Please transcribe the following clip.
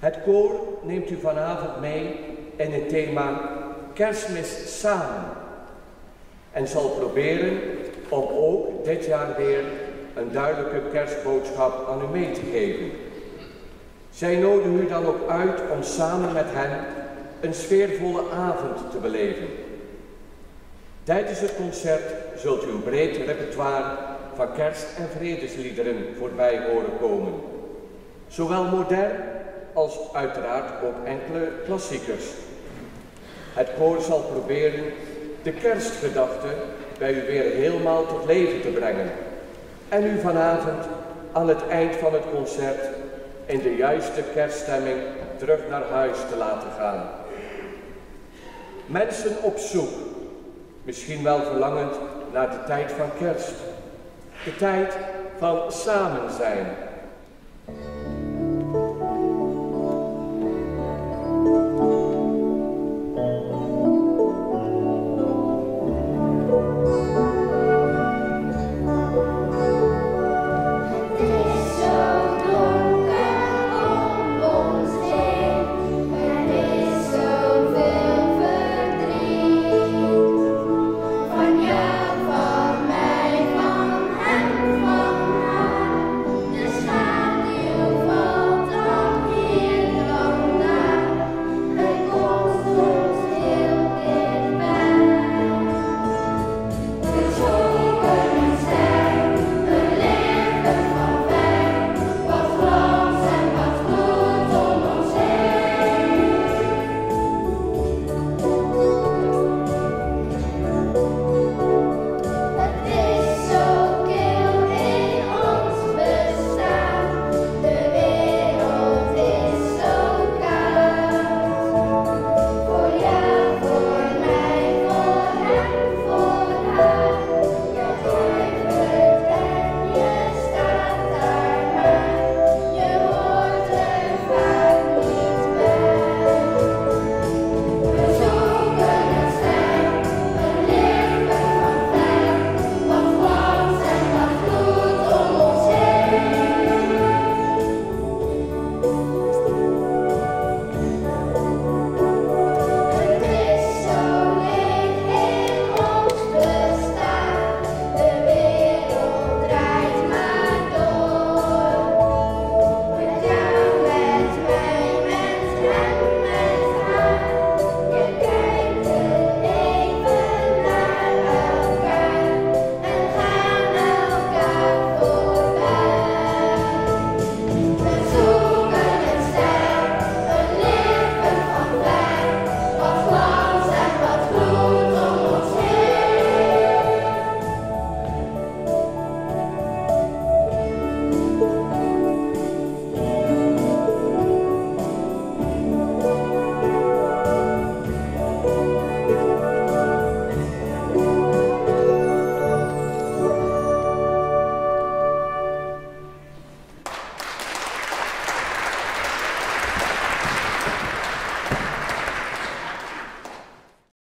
Het koor neemt u vanavond mee in het thema Kerstmis samen en zal proberen om ook dit jaar weer een duidelijke kerstboodschap aan u mee te geven. Zij nodigen u dan ook uit om samen met hen een sfeervolle avond te beleven. Tijdens het concert zult u een breed repertoire van kerst- en vredesliederen voorbij horen komen. Zowel modern als uiteraard ook enkele klassiekers. Het koor zal proberen de kerstgedachte bij u weer helemaal tot leven te brengen en u vanavond aan het eind van het concert in de juiste kerststemming terug naar huis te laten gaan. Mensen op zoek, misschien wel verlangend naar de tijd van kerst, de tijd van samen zijn.